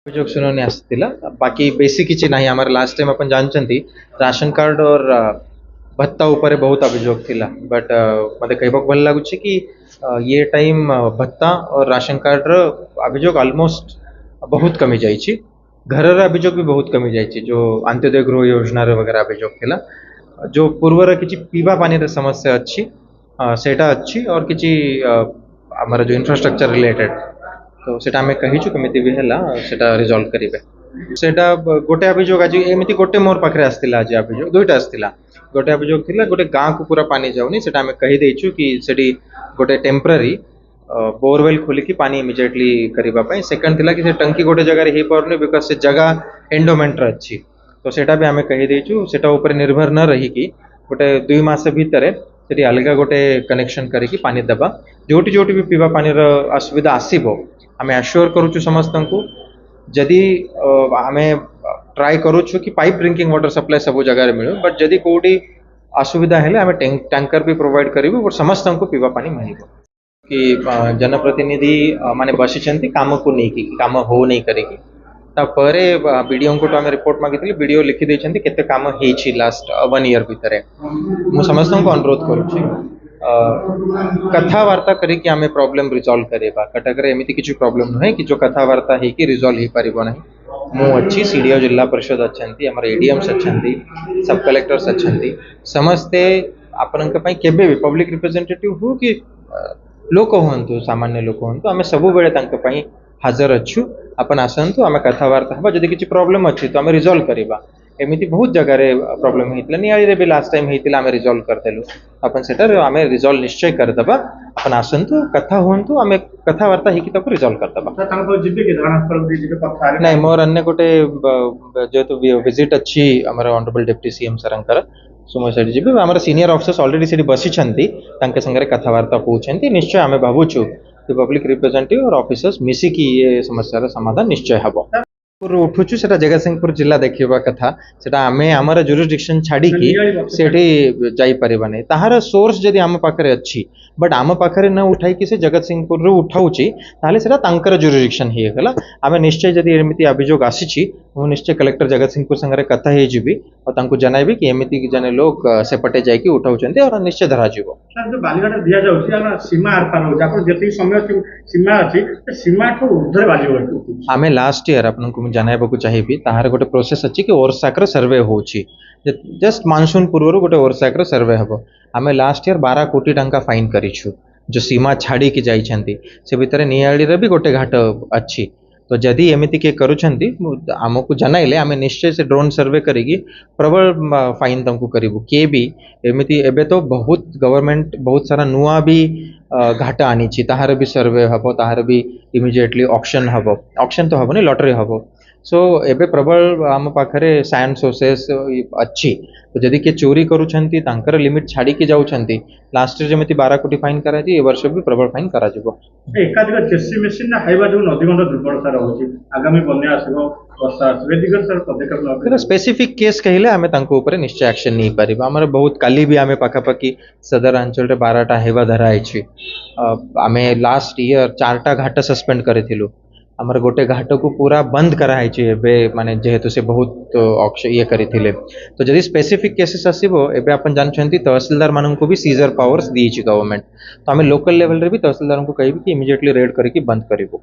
अभियोग शुनानी आसाला बाकी बेसी किसी ना आम लास्ट टाइम अपन जानते राशन कार्ड और भत्ता ऊपर बहुत अभियोग थिला बट मते कहबाक भल लगुच कि ये टाइम भत्ता और राशन कार्ड रो अभियोग ऑलमोस्ट बहुत कमी जाइए। घर अभियोग भी बहुत कमी जाइए जो अंत्योदय गृह योजना वगैरह अभियोग थिला जो पूर्वर किसी पीवा पानी समस्या अच्छी सेटा अच्छी और किसी आमर जो इंफ्रास्ट्रक्चर रिलेटेड तो सेटा आमे कहिछु केमिति भी हैला सेटा रिजॉल्व करिवे। सेटा गोटे अभियोग आज एमिति गोटे मोर पाखरे आस्तिला आज अभियोग दुईटा आस्तिला गोटे अभियोग थिला गोटे गाँ को पूरा पानी जाउनी सेटा आमे कहि देइछु कि सेठी गोटे टेम्पररी बोरवेल खोलिकी पानी इमिडिएटली करिबा पई। सेकंड थिला कि से टंकी गोटे जगह रे हे परने बिकॉज से जगह एंडोमेंट रे अछि तो सेटा भी आमे कहि देइछु सेटा ऊपर निर्भर न रही कि गोटे 2 मास भितरे सेठी अलगा गोटे कनेक्शन करिकी पानी दबा जोटी जोटी भी पीवा पानी रो असुविधा आसीबो आमे एश्योर करूछु समस्त को जदि आमे ट्राई करूछु कि पाइप ड्रिंकिंग वाटर सप्लाई सब जगह रे मिलु बट जदि कोडी असुविधा हेले आमे टैंकर भी प्रोवाइड करिवु और समस्त को पीवा पानी मिलिबो कि जनप्रतिनिधि माने बसिचंती काम को नहीं कि काम हो नहीं करेगी तापरे वीडियो को तो आमे रिपोर्ट मागितली वीडियो लिखि देछंती केते काम हेछि लास्ट 1 ईयर भितरे मु समस्त को अनुरोध करूछि कथावार्ता करिकी आमे प्रॉब्लम रिजॉल्व करेबा कटक एमती किसी प्रॉब्लम नुहे कि जो कथावार्ता है कि रिजॉल्व हो पारिबो नहीं मु अच्छी सीडीओ जिला परिषद अच्छी आमर एडीएम्स अच्छा सब कलेक्टर्स अच्छा समस्ते आपन केबे भी पब्लिक रिप्रेजेंटेटिव हो कि लोक हूँ सामान्य लोक हूँ आम सब बेले हाजर अच्छु अपन आसतु आम कथबार्ता हाँ जब किसी प्रॉब्लम अच्छी तो आम रिजॉल्व करवा एमती बहुत जगह प्रॉब्लम होता नियाली भी लास्ट टाइम होता आम रिजॉल्व करदेलु अपन सेटर आम रिजॉल्व निश्चय करदबा अपन आसतु कथा हूँ आम कथबार्ता हो रिजॉल्व करदबा नहीं मोर अन्य गोटे जेहेतु विजिट अच्छी आमर ऑनरेबल डिप्टी सीएम सरंकर सो मुझे जी आम सीनियर ऑफिसर्स ऑलरेडी से बसी संगे कथबार्ता होती निश्चय आम भावुँ पब्लिक रिप्रेजेंटेटिव और ऑफिसर्स मिसिकी ये समस्या समाधान निश्चय हम उठुचु से जगतसिंहपुर जिला देखा कथा से आम आमर जुरिस्डिक्शन छाड़ी जाई परिबा नहीं ताहार सोर्स जदि आम पाखरे अच्छी बट आम पाखरे न उठाई कि से जगतसिंहपुर उठाऊची ताले सेटा तांकर जुरिस्डिक्शन ही गला आम निश्चय जदि एमिति अभियोग आसीची मु निश्चय कलेक्टर जगतसिंहपुर संगे कथा हे जिबी और तांको जनाइबी कि एमिति जने लोग सेपटे जाइकी उठाउचंती और निश्चय धरा जिवो सर जो बालीघाट दिया जाउची आम सीमा आर पार हो जापर जति समय सीमा अछि सीमा ठो ऊर्ध्व बाली हो आमे लास्ट ईयर आपनको जनाइबा चाहिए ताहार गोटे प्रोसेस अच्छी कि ओरसाकर सर्वे होची जस्ट मानसून पूर्व गोटे ओरसाकर सर्वे हम आम लास्ट ईयर 12 कोटी टंका फाइन करिछु जो सीमा छाड़ी की जाइछंती से भितर नियाली रे भी गोटे घाट अच्छी तो जदि एमिति के करूछंती आमको जनाइले आमे निश्चय से ड्रोन सर्वे करिकी प्रबल फाइन तमको करिवु के भी एमिति एबे तो बहुत गवर्नमेंट बहुत सारा नुआ भी घाटा आनी ताहार भी सर्वे हम ताहार भी इमिडिएटली ऑक्शन हम ऑक्शन तो हम नहीं लॉटरी हम सो एबे प्रबल आम पाखरे साइंस सोर्सेस अच्छी तो जदि के चोरी करूछंती तांकर लिमिट छाड़ी के जाउछंती लास्ट ईयर जमिति 12 कोटी फाइन करा जी ए वर्ष भी प्रबल फाइन करा जिवो एकाधिक जेसी मेसिन ना हाइबा जो नदीगंड दुर्बलता रहउची आगामी बन्या आसीबो वर्षा आसीबे दिगर सर पदक्षेप न स्पेसिफिक केस कहिले आमे तांको ऊपर निश्चय एक्शन नहीं परिबा हमर बहुत काली भी आमे पाखापाखी सदर अंचल रे 12टा हेवा धरा आइछि आमे लास्ट ईयर 4टा घाट सस्पेंड करिथिलु आमर गोटे घाट को पूरा बंद कराई माने जेहेतु से बहुत ये करिथिले तो जदि स्पेसिफिक केसेस आसीबो एबे अपन जानछंती तहसीलदार मानन को भी सीजर पावर्स दीछि गवर्नमेंट तो आमे लोकल लेवल रे भी तहसीलदार को कहिबी कि इमीडिएटली रेड करिकि बंद करिवो।